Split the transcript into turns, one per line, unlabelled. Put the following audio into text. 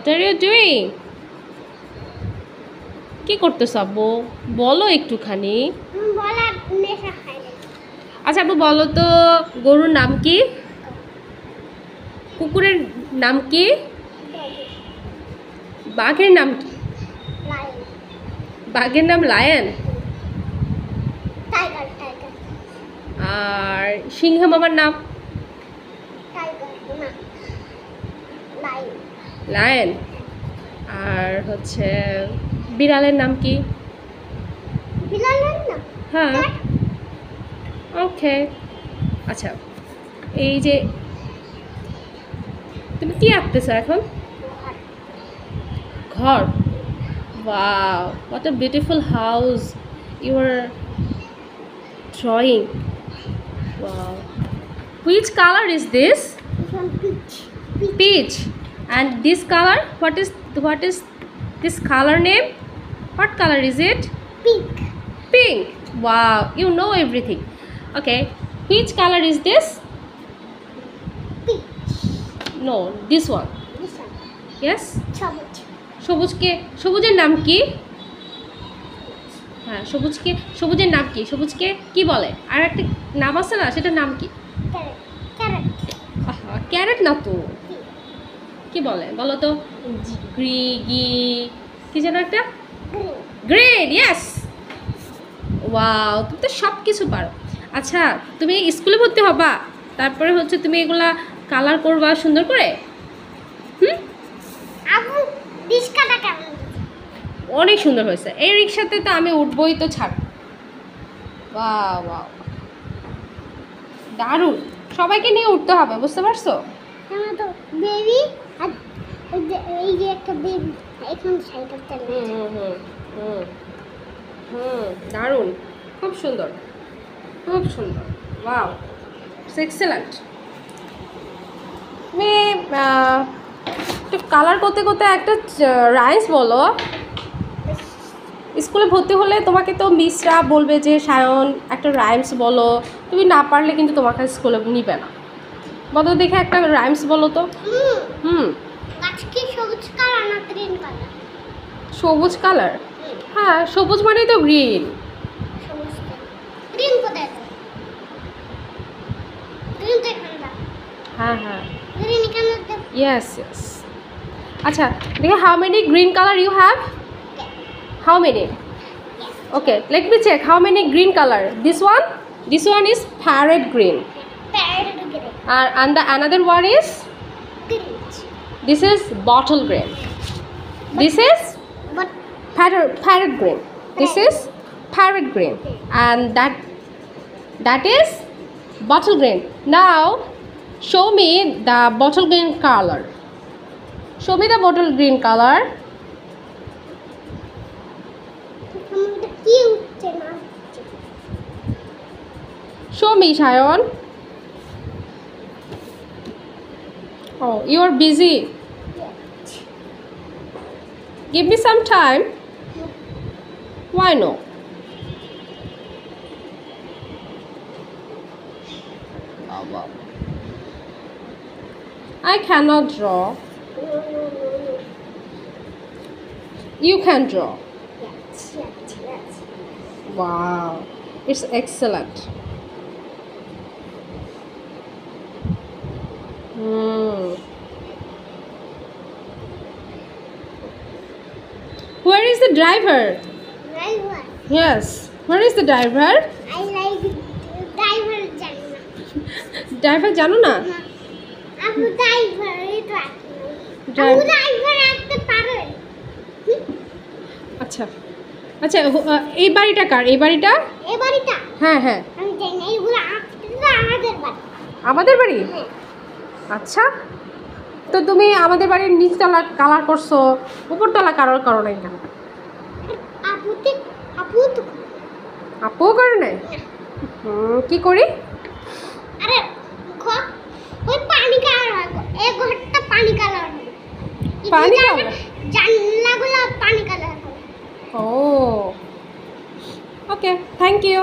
What are you doing? কি করতেছ আব্বু? বলো একটুখানি। আচ্ছা আব্বু বলো তো গরুর নাম কি? কুকুরের নাম কি? বাঘের নাম কি? বাঘের নাম লায়ন। আর সিংহ মামার নাম? লায়ন। আর হচ্ছে বিড়ালের নাম কি? হ্যাঁ ওকে। আচ্ছা এই যে তুমি কি আঁকতেছো এখন? ঘর। Wow, what a beautiful house you are drawing. Wow. Which color is this? Peach. And this color, what is this color name? What color is it?
Pink.
Pink. Wow, you know everything. Okay, which color is this?
Peach.
No, this one.
This one.
Yes.
Chocolate.
সবুজের নাম কি? হ্যাঁ সবুজের নাম কি? সবুজকে কি বলে? আর একটা নাম আছে না, সেটার নাম কি?
Carrot.
ক্যারেট না তো, কি বলে বলো তো? কি যেন একটা? গ্রিন। ইয়েস। ওয়াও, তুমি তো সব কিছু পারো। আচ্ছা তুমি স্কুলে ভর্তি হবা, তারপরে হচ্ছে তুমি এগুলা কালার করবা সুন্দর করে। অনেক সুন্দর হয়েছে। এই রিক্সাতে তো আমি উঠবই তো ছাড়। বাহ বাহ দারুণ। সবাইকে নিয়ে উঠতে হবে, বুঝতে পারছো? দারুণ, খুব সুন্দর খুব সুন্দর। Wow, it's excellent. তুমি একটু কালার করতে করতে একটা রাইমস বলো। স্কুলে ভর্তি হলে তোমাকে তো মিসরা বলবে যে সায়ন একটা রাইমস বলো, তুমি না পারলে কিন্তু তোমাকে স্কুলে নিবে না। বলো দেখে একটা রাইমস বলো তো। সবুজ কালার? হ্যাঁ সবুজ মানেই তো গ্রিন। হ্যাঁ হ্যাঁ ইয়েস ইয়েস। আচ্ছা দেখে how many green colour you have? How many? Okay, let me check how many green color. This one is parrot green. And the another one is? This is bottle green. This is parrot green. This is parrot green. And that is bottle green. Now show me the bottle green color. Show me the bottle green color. Show me, Shayon. Oh, you are busy. Give me some time. Why no? Oh, wow. I cannot draw. You can draw. Wow, it's excellent. Where is the driver? Yes, where is the driver?
I like driver.
Driver জানো না?
আপু driver রাখতে পারে।
আচ্ছা আচ্ছা, এই বাড়িটা কার? এই বাড়িটা? হ্যাঁ হ্যাঁ
আমি জানি না, এগুলো আমাদের বাড়ি।
আমাদের বাড়ি? আচ্ছা, তো তুমি আমাদের বাড়ির নিচতলা কালার করছো, উপরতলা কালার করো নাই কেন? আপুও করে নাই? কি করি?
আরে ওই পানি কালার, এই ঘরটা পানি কালার,
পানি কালার,
জানলাগুলো পানি কালার।
ও ওকে, থ্যাংক ইউ।